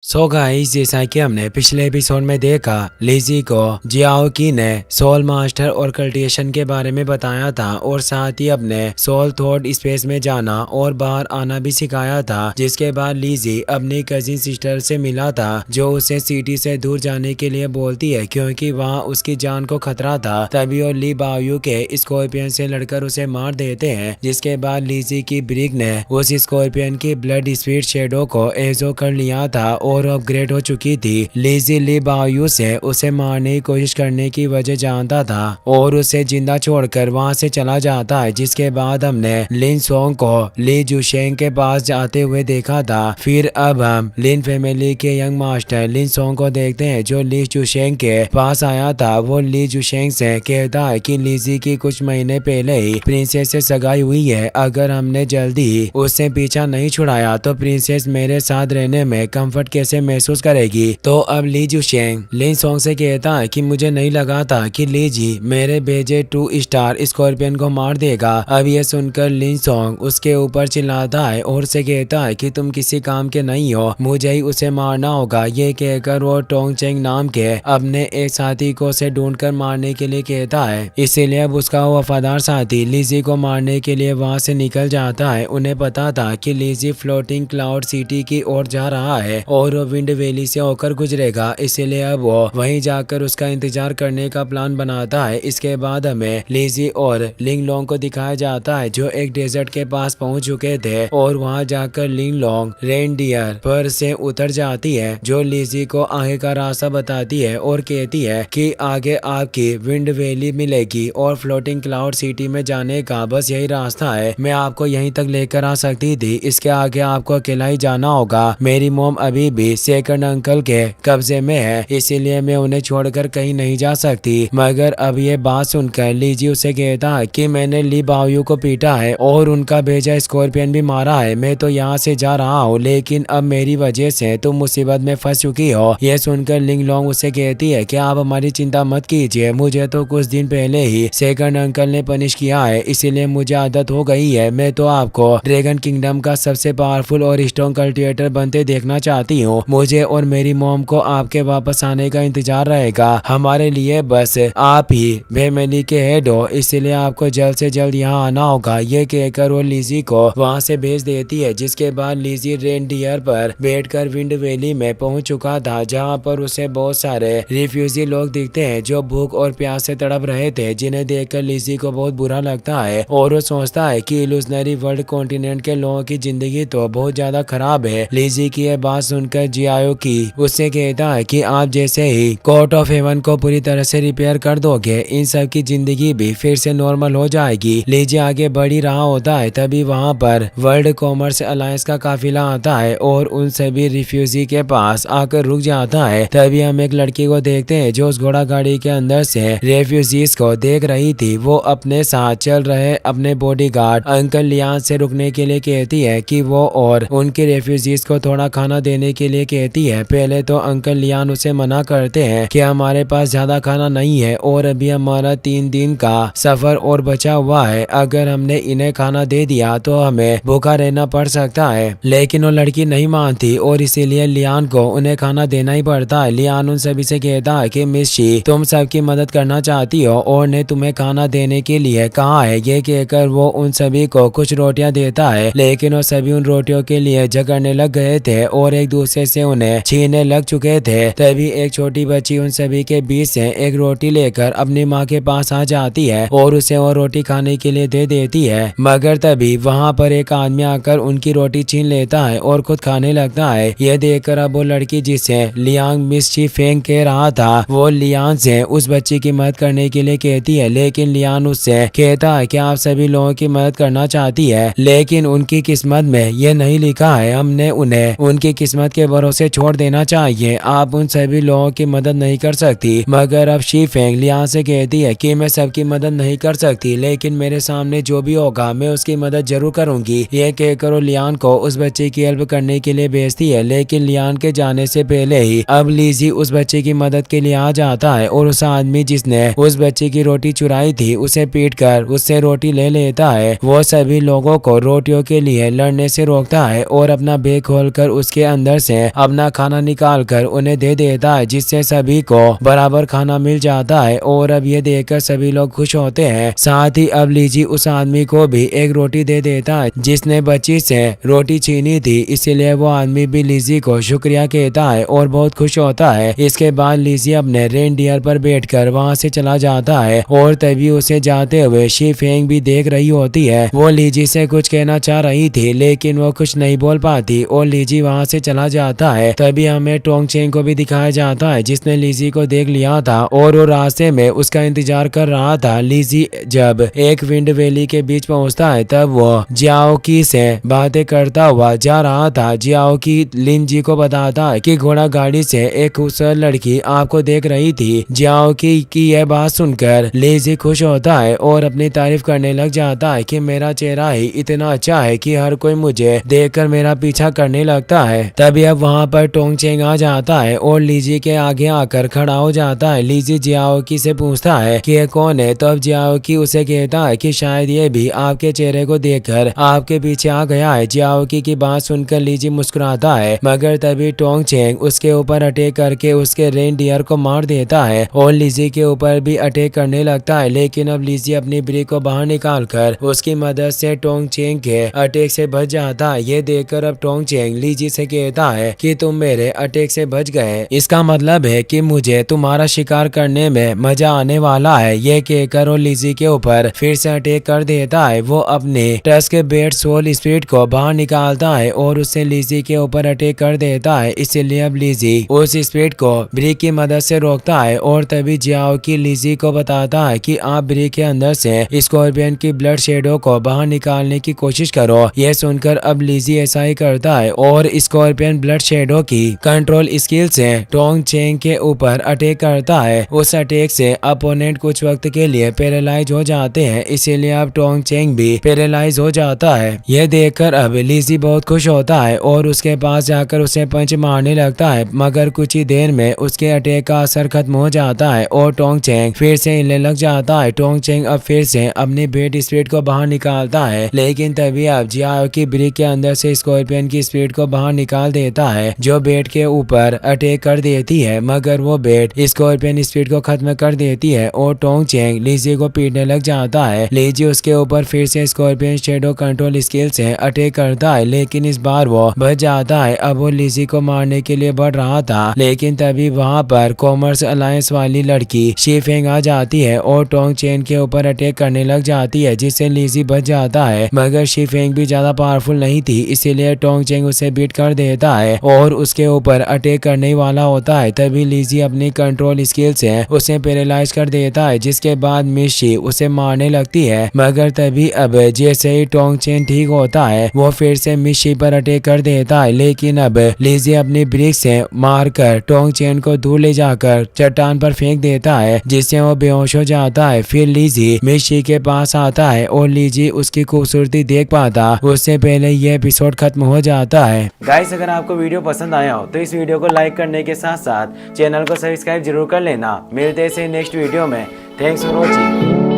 So guys, जैसा कि हमने पिछले एपिसोड में देखा, लिजी को जियाओ की ने सोल मास्टर और कल्टिवेशन के बारे में बताया था और साथ ही अपने सोल थॉट स्पेस में जाना और बाहर आना भी सिखाया था। जिसके बाद लिजी अपनी कजिन सिस्टर से मिला था जो उसे सिटी से दूर जाने के लिए बोलती है क्योंकि वहाँ उसकी जान को खतरा था। तभी और ली बायू के स्कॉर्पियन से लड़कर उसे मार देते हैं। जिसके बाद लिजी की ब्रिक ने उस स्कॉर्पियन की ब्लड स्पीड शेडो को एजो कर लिया था और अपग्रेड हो चुकी थी। लिजी ली बायू से उसे मारने की कोशिश करने की वजह जानता था और उसे जिंदा छोड़कर वहां से चला जाता है। जिसके बाद हमने लिन सोंग को ली जुशेंग के पास जाते हुए देखा था। फिर अब हम लिन फैमिली के यंग मास्टर लिन सोंग को देखते हैं जो ली जुशेंग के पास आया था। वो ली जुशेंग से कहता है कि लिजी की कुछ महीने पहले ही प्रिंसेस से सगाई हुई है। अगर हमने जल्दी उससे पीछा नहीं छुड़ाया तो प्रिंसेस मेरे साथ रहने में कंफर्ट कैसे महसूस करेगी। तो अब ली जुशेंग लिन सोंग से कहता है कि मुझे नहीं लगा था कि लीजी मेरे भेजे 2 स्टार स्कॉर्पियन को मार देगा। अब ये सुनकर लिन सोंग उसके ऊपर चिल्लाता है और उसे कहता है कि तुम किसी काम के नहीं हो, मुझे ही उसे मारना होगा। ये कहकर वो टोंग चेंग नाम के अपने एक साथी को उसे ढूंढकर मारने के लिए कहता है। इसीलिए अब उसका वफादार साथी लिजी को मारने के लिए वहां से निकल जाता है। उन्हें पता था कि लिजी फ्लोटिंग क्लाउड सिटी की ओर जा रहा है और वो विंड वैली से होकर गुजरेगा। इसीलिए अब वो वहीं जाकर उसका इंतजार करने का प्लान बनाता है। इसके बाद हमें लिजी और लिंग लोंग को दिखाया जाता है जो एक डेजर्ट के पास पहुंच चुके थे और वहां जाकर लिंग लोंग रेनडियर पर से उतर जाती है जो लिजी को आगे का रास्ता बताती है और कहती है कि आगे आपकी विंड वैली मिलेगी और फ्लोटिंग क्लाउड सिटी में जाने का बस यही रास्ता है। मैं आपको यहीं तक लेकर आ सकती थी, इसके आगे आपको अकेला ही जाना होगा। मेरी मोम अभी भी सेकंड अंकल के कब्जे में है, इसीलिए मैं उन्हें छोड़कर कहीं नहीं जा सकती। मगर अब ये बात सुनकर लीजी उसे कहता है कि मैंने ली बायू को पीटा है और उनका भेजा स्कॉर्पियन भी मारा है। मैं तो यहाँ से जा रहा हूँ, लेकिन अब मेरी वजह से तुम मुसीबत में फंस चुकी हो। यह सुनकर लिंग लोंग उसे कहती है कि आप हमारी चिंता मत कीजिए, मुझे तो कुछ दिन पहले ही सेकंड अंकल ने पनिश किया है, इसीलिए मुझे आदत हो गई है। मैं तो आपको ड्रैगन किंगडम का सबसे पावरफुल और स्ट्रॉन्ग कल्टिवेटर बनते देखना चाहती हूँ। मुझे और मेरी मॉम को आपके वापस आने का इंतजार रहेगा। हमारे लिए बस आप ही फैमिली के हेड हो, इसलिए आपको जल्द से जल्द यहाँ आना होगा। ये कहकर वो लिजी को वहाँ से भेज देती है। जिसके बाद लिजी रेनडियर पर बैठकर विंड वैली में पहुँच चुका था जहाँ पर उसे बहुत सारे रिफ्यूजी लोग दिखते हैं जो भूख और प्यास से तड़प रहे थे, जिन्हें देखकर लिजी को बहुत बुरा लगता है और वो सोचता है कि इल्यूजनरी वर्ल्ड कॉन्टिनेंट के लोगों की जिंदगी तो बहुत ज्यादा खराब है। लिजी की यह बात सुनकर जियाओ की उससे कहता है कि आप जैसे ही कोर्ट ऑफ हेवन को पूरी तरह से रिपेयर कर दोगे, इन सब की जिंदगी भी फिर से नॉर्मल हो जाएगी। लीजी आगे बढ़ ही रहा होता है, तभी वहाँ पर वर्ल्ड कॉमर्स अलायंस का काफिला आता है और उन सभी रिफ्यूजी के पास आकर रुक जाता है। तभी हम एक लड़की को देखते हैं जो उस घोड़ा गाड़ी के अंदर से रेफ्यूजीज को देख रही थी। वो अपने साथ चल रहे अपने बॉडीगार्ड अंकल लियान से रुकने के लिए कहती है कि वो और उनके रेफ्यूजीज को थोड़ा खाना देने के लिए कहती है। पहले तो अंकल लियान उसे मना करते हैं कि हमारे पास ज्यादा खाना नहीं है और अभी हमारा 3 दिन का सफर और बचा हुआ है। अगर हमने इन्हें खाना दे दिया तो हमें भूखा रहना पड़ सकता है। लेकिन वो लड़की नहीं मानती और इसीलिए लियान को उन्हें खाना देना ही पड़ता है। लियान उन सभी से कहता है कि मिस शी, तुम सबकी मदद करना चाहती हो और ने तुम्हें खाना देने के लिए कहा है। ये कहकर वो उन सभी को कुछ रोटियां देता है, लेकिन वो सभी उन रोटियों के लिए झगड़ने लग गए थे और एक दूसरे से उन्हें छीनने लग चुके थे। तभी एक छोटी बच्ची उन सभी के बीच से एक रोटी लेकर अपनी माँ के पास आ जाती है और उसे वो रोटी खाने के लिए दे देती है। मगर तभी वहाँ पर एक आदमी आकर उनकी रोटी छीन लेता है और खुद खाने लगता है। यह देखकर अब वो लड़की जिसे लियांग मिस शी फेंग कह रहा था, वो लियान से उस बच्ची की मदद करने के लिए कहती है। लेकिन लियान उससे कहता है कि आप सभी लोगों की मदद करना चाहती है, लेकिन उनकी किस्मत में ये नहीं लिखा है। हमने उन्हें उनकी किस्मत के भरोसे छोड़ देना चाहिए। आप उन सभी लोगों की मदद नहीं कर सकती। मगर अब शी फेंग लियान से कहती है कि मैं सबकी मदद नहीं कर सकती, लेकिन मेरे सामने जो भी होगा मैं उसकी मदद जरूर करूंगी। यह कहकर लियान को उस बच्चे की हेल्प करने के लिए भेजती है। लेकिन लियान के जाने से पहले ही अब लीजी उस बच्चे की मदद के लिए आ जाता है और उस आदमी जिसने उस बच्चे की रोटी चुराई थी उसे पीट कर उससे रोटी ले लेता है। वो सभी लोगों को रोटियों के लिए लड़ने से रोकता है और अपना बैग खोलकर उसके अंदर से अपना खाना निकाल कर उन्हें दे देता है, जिससे सभी को बराबर खाना मिल जाता है। और अब ये देखकर सभी लोग खुश होते हैं। साथ ही अब लीजी उस आदमी को भी एक रोटी दे देता है जिसने बच्ची से रोटी छीनी थी, इसीलिए वो आदमी भी लीजी को शुक्रिया कहता है और बहुत खुश होता है। इसके बाद लीजी अपने रेनडियर पर बैठकर वहाँ से चला जाता है और तभी उसे जाते हुए शी फेंग भी देख रही होती है। वो लीजी से कुछ कहना चाह रही थी लेकिन वो कुछ नहीं बोल पाती और लीजी वहाँ से चला जाता है। तभी हमें टोंग चेंग को भी दिखाया जाता है जिसने लीजी को देख लिया था और वो रास्ते में उसका इंतजार कर रहा था। लीजी जब एक विंड वैली के बीच पहुंचता है तब वो जियाओ की से बातें करता हुआ जा रहा था। जियाओ की लिन जी को बताता है कि घोड़ा गाड़ी से एक खूबसूरत लड़की आपको देख रही थी। जियाओ की यह बात सुनकर लीजी खुश होता है और अपनी तारीफ करने लग जाता है कि मेरा चेहरा ही इतना अच्छा है कि हर कोई मुझे देखकर मेरा पीछा करने लगता है। तभी अब वहाँ पर टोंग चेंग आ जाता है और लीजी के आगे आकर खड़ा हो जाता है। लीजी जियाओ की से पूछता है कि ये कौन है, तो अब जियाओ की उसे कहता है कि शायद ये भी आपके चेहरे को देखकर आपके पीछे आ गया है। जियाओ की बात सुनकर लीजी मुस्कुराता है मगर तभी टोंग चेंग उसके ऊपर अटैक करके उसके रेनडियर को मार देता है और लीजी के ऊपर भी अटैक करने लगता है। लेकिन अब लीजी अपनी ब्रिक को बाहर निकालकर उसकी मदद से टोंग चेंग के अटैक से बच जाता है। ये देखकर अब टोंग चेंग लीजी से कहता है कि तुम मेरे अटैक से बच गए, इसका मतलब है कि मुझे तुम्हारा शिकार करने में मजा आने वाला है। ये कहकर वो लीजी के ऊपर फिर से अटैक कर देता है। वो अपने टस्क बेट सोल स्पीड को बाहर निकालता है और उससे लीजी के ऊपर अटैक कर देता है। इसीलिए अब लीजी उस स्पीड को ब्रिक की मदद से रोकता है और तभी जियाओ की लीजी को बताता है कि आप ब्रिक के अंदर से स्कॉर्पियन की ब्लड शेडो को बाहर निकालने की कोशिश करो। यह सुनकर अब लीजी ऐसा ही करता है और स्कॉर्पियन ब्लड शेडो की कंट्रोल स्किल से टोंग चेंग के ऊपर अटैक करता है। उस अटैक से अपोनेंट कुछ वक्त के लिए पैरालाइज हो जाते हैं, इसीलिए अब टोंग चेंग भी पैरालाइज हो जाता है। यह देखकर अब लीजी बहुत खुश होता है और उसके पास जाकर उसे पंच मारने लगता है मगर कुछ ही देर में उसके अटैक का असर खत्म हो जाता है और टोंग चेंग फिर से हिलने लग जाता है। टोंग चेंग अब फिर से अपनी बेट स्पीड को बाहर निकालता है लेकिन तभी अब जियाओ की ब्रिक के अंदर से स्कॉर्पियन की स्पीड को बाहर निकाल देता है जो बेट के ऊपर अटैक कर देती है मगर वो बेट स्कॉर्पियन स्पीड को खत्म कर देती है और टोंग चेंग लीजी को पीटने लग जाता है। लीजी उसके ऊपर फिर से स्कॉर्पियन शेडो कंट्रोल स्किल से अटैक करता है लेकिन इस बार वो बच जाता है। अब वो लीजी को मारने के लिए बढ़ रहा था लेकिन तभी वहाँ पर कॉमर्स अलायंस वाली लड़की शी फेंग आ जाती है और टोंग चेंग के ऊपर अटैक करने लग जाती है जिससे लीजी बच जाता है मगर शी फेंग भी ज्यादा पावरफुल नहीं थी, इसीलिए टोंग चेंग उसे बीट कर देता है और उसके ऊपर अटैक करने वाला होता है। तभी लीजी अपनी कंट्रोल स्किल से उसे पैरालाइज कर देता है जिसके बाद मिशी उसे मारने लगती है मगर तभी अब जैसे ही टोंग चेंग ठीक होता है वो फिर से मिशी पर अटैक कर देता है लेकिन अब लीजी अपनी ब्रिक से मारकर टोंग चेंग को दूर ले जाकर चट्टान पर फेंक देता है जिससे वो बेहोश हो जाता है। फिर लीजी मिशी के पास आता है और लीजी उसकी खूबसूरती देख पाता उससे पहले ये एपिसोड खत्म हो जाता है। गाइस अगर आपको वीडियो पसंद आया हो तो इस वीडियो को लाइक करने के साथ साथ चैनल को सब्सक्राइब जरूर कर लेना। मिलते हैं नेक्स्ट वीडियो में। Thanks for watching.